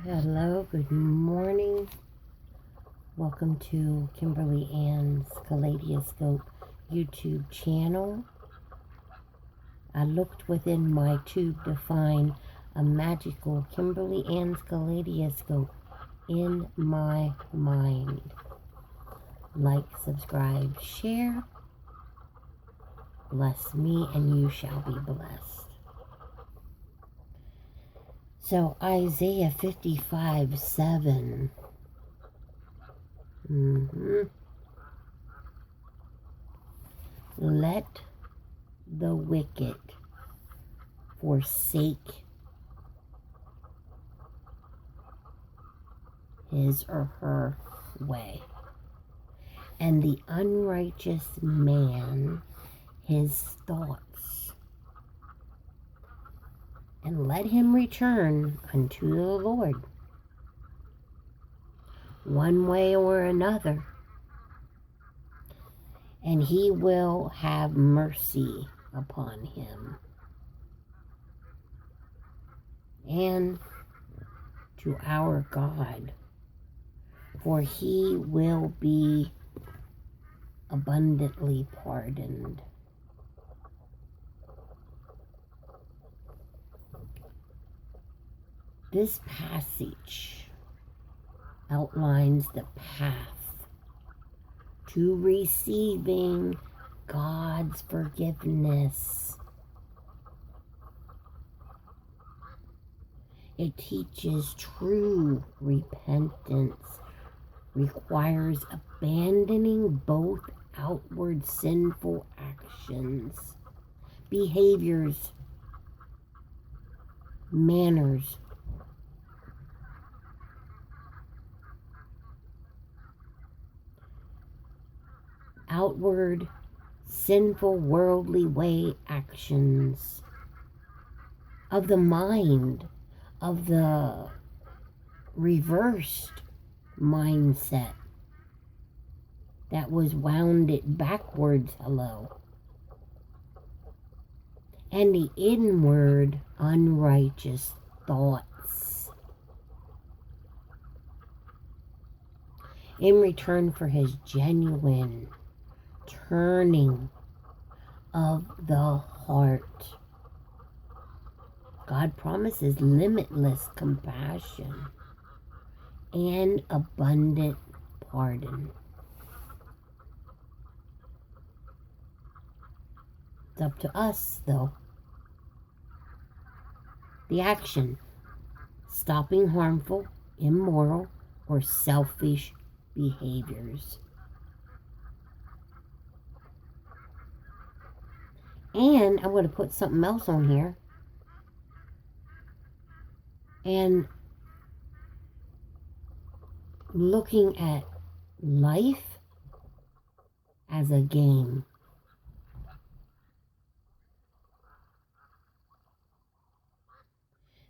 Hello, good morning. Welcome to Kimberly Ann's Kaleidoscope YouTube channel. I looked within my tube to find a magical Kimberly Ann's Kaleidoscope in my mind. Like, subscribe, share. Bless me and you shall be blessed. So Isaiah 55:7. Let the wicked forsake his or her way, and the unrighteous man his thoughts, and let him return unto the Lord, one way or another, and he will have mercy upon him, and to our God, for he will be abundantly pardoned. This passage outlines the path to receiving God's forgiveness. It teaches true repentance requires abandoning both outward sinful actions, behaviors, manners, outward sinful worldly way actions of the mind, of the reversed mindset that was wound it backwards, and the inward unrighteous thoughts. In return for his genuine turning of the heart, God promises limitless compassion and abundant pardon. It's up to us, though. The action: stopping harmful, immoral, or selfish behaviors. And I'm going to put something else on here. And looking at life as a game.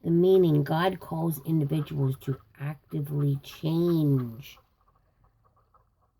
The meaning: God calls individuals to actively change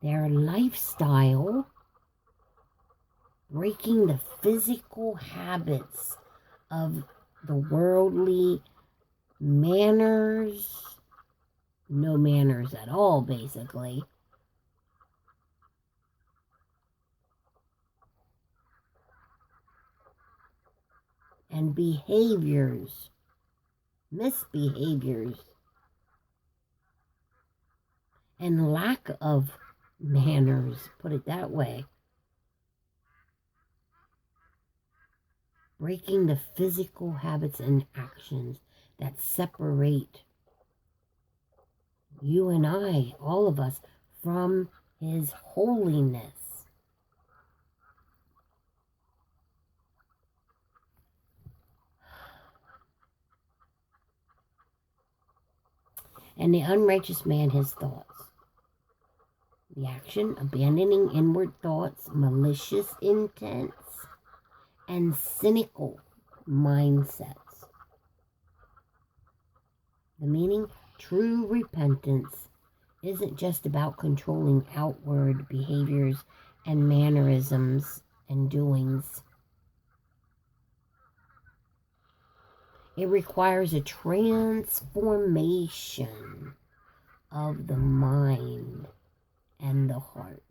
their lifestyle, breaking the physical habits of the worldly manners, no manners at all, basically, and behaviors, misbehaviors, and lack of manners, put it that way. Breaking the physical habits and actions that separate you and I, all of us, from his holiness. And the unrighteous man his thoughts. The action: abandoning inward thoughts, malicious intents, and cynical mindsets. The meaning: true repentance isn't just about controlling outward behaviors and mannerisms and doings. It requires a transformation of the mind and the heart,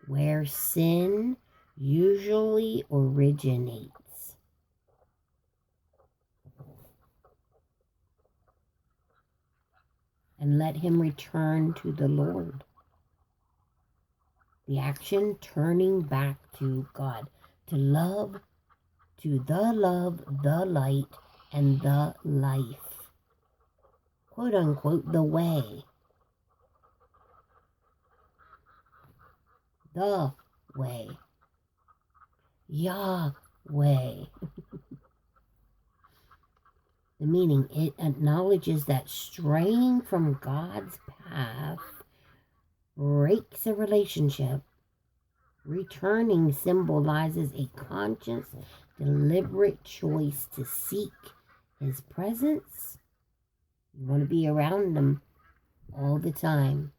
where sin usually originates. And let him return to the Lord. The action, turning back to God, to love, the light, and the life. Quote unquote, the way. The way. Yahweh. The meaning, it acknowledges that straying from God's path breaks a relationship. Returning symbolizes a conscious, deliberate choice to seek his presence. You want to be around him all the time.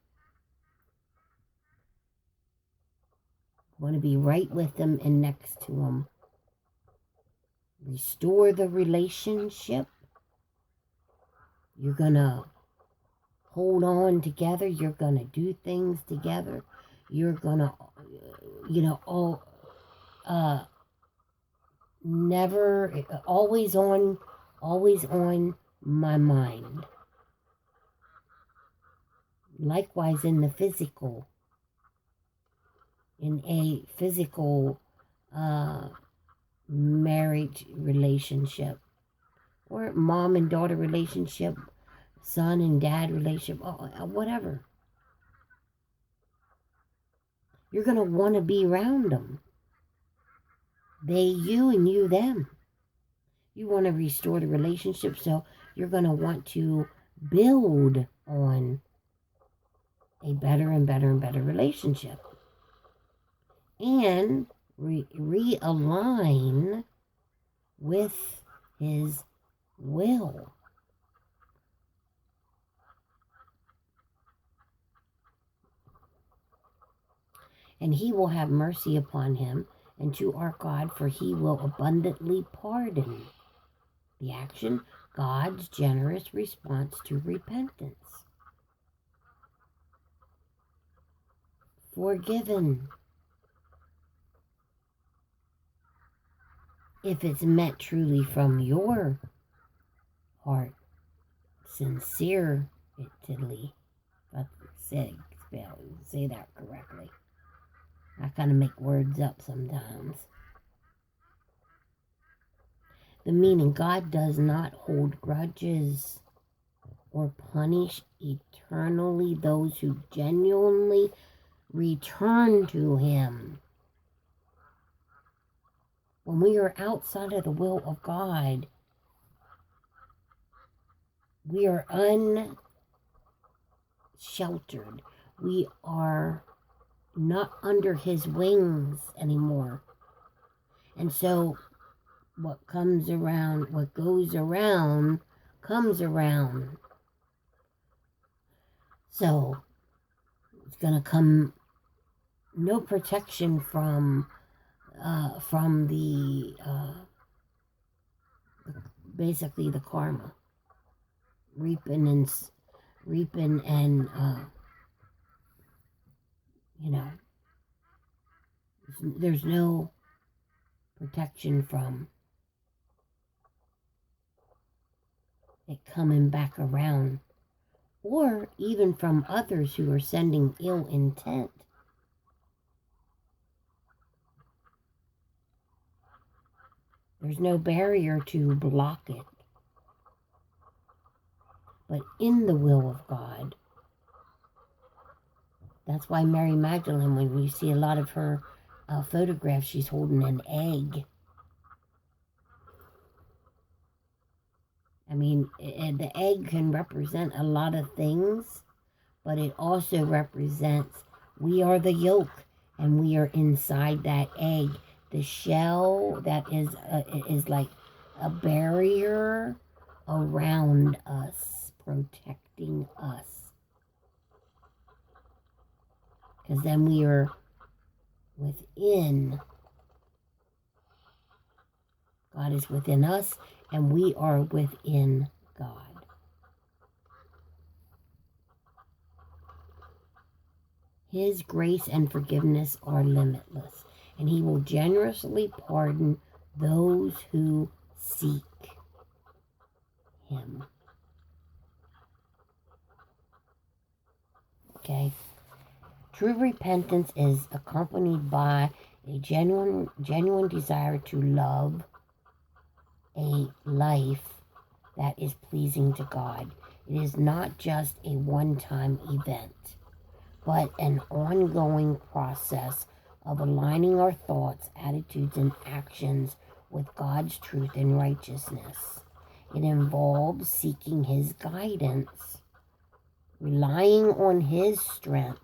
You want to be right with him and next to him. Restore the relationship. You're going to hold on together. You're going to do things together. You're going to, never, always on my mind. Likewise in the physical, in a physical marriage relationship, or mom and daughter relationship, son and dad relationship, whatever. You're going to want to be around them. They, you, and you, them. You want to restore the relationship, so you're going to want to build on a better and better and better relationship. And realign with his will. And he will have mercy upon him and to our God, for he will abundantly pardon. The action, God's generous response to repentance. Forgiven. If it's meant truly from your heart, sincerely, say that correctly. I kind of make words up sometimes. The meaning, God does not hold grudges or punish eternally those who genuinely return to him. When we are outside of the will of God, we are unsheltered. We are not under his wings anymore. And so what goes around, comes around. So it's going to come no protection from the basically the karma, reaping and there's no protection from it coming back around, or even from others who are sending ill intent. There's no barrier to block it. But in the will of God, that's why Mary Magdalene, when you see a lot of her photographs, she's holding an egg. I mean, the egg can represent a lot of things, but it also represents we are the yolk, and we are inside that egg. The shell that is like a barrier around us, protecting us. Because then we are within. God is within us, and we are within God. His grace and forgiveness are limitless, and he will generously pardon those who seek him. Okay? True repentance is accompanied by a genuine desire to love a life that is pleasing to God. It is not just a one-time event, but an ongoing process of aligning our thoughts, attitudes, and actions with God's truth and righteousness. It involves seeking his guidance, relying on his strength,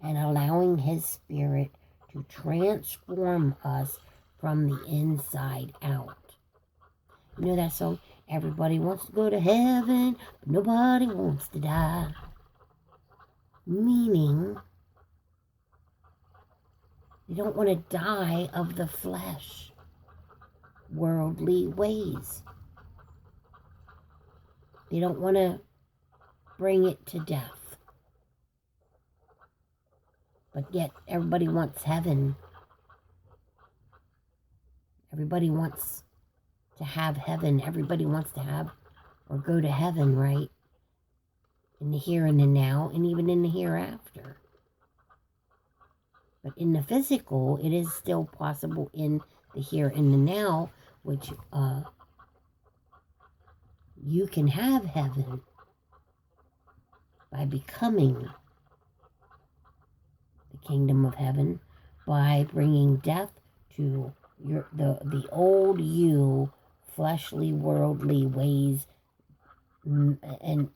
and allowing his Spirit to transform us from the inside out. You know that song, everybody wants to go to heaven, but nobody wants to die. Meaning, they don't want to die of the flesh, worldly ways. They don't want to bring it to death. But yet, everybody wants heaven. Everybody wants to have heaven. Everybody wants to have or go to heaven, right? In the here and the now, and even in the hereafter. But in the physical, it is still possible in the here and the now, which you can have heaven by becoming the kingdom of heaven, by bringing death to the old you, fleshly, worldly ways and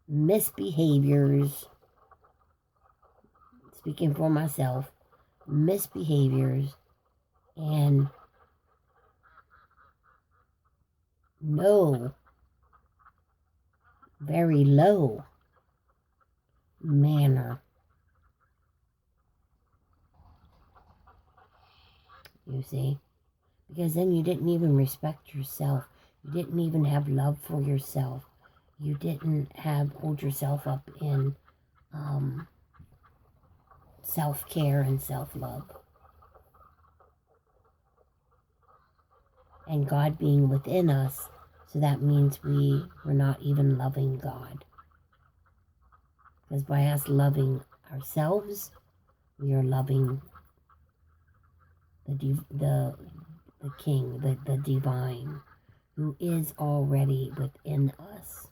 misbehaviors. Speaking for myself, misbehaviors and very low manner. You see? Because then you didn't even respect yourself. You didn't even have love for yourself. You didn't hold yourself up in self-care and self-love. And God being within us, so that means we were not even loving God. Because by us loving ourselves, we are loving the King, the divine, who is already within us.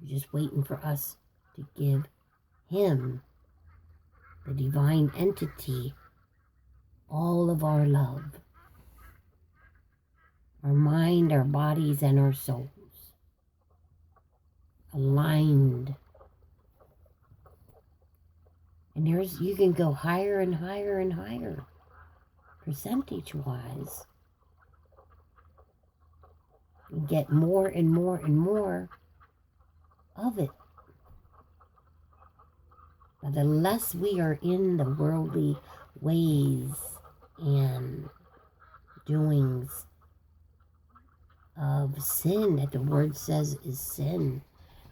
We're just waiting for us to give him, the divine entity, all of our love. Our mind, our bodies, and our souls. Aligned. And you can go higher and higher and higher, percentage-wise. And get more and more and more of it. But the less we are in the worldly ways and doings of sin, that the word says is sin,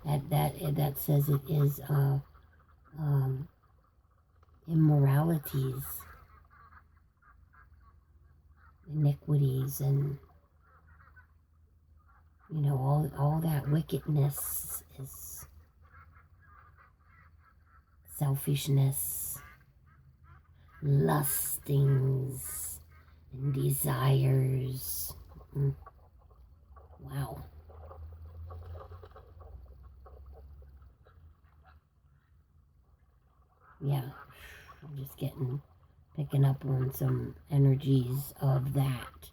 that says it is immoralities, iniquities, and all that wickedness is selfishness, lustings, and desires. Wow. Yeah, I'm just picking up on some energies of that.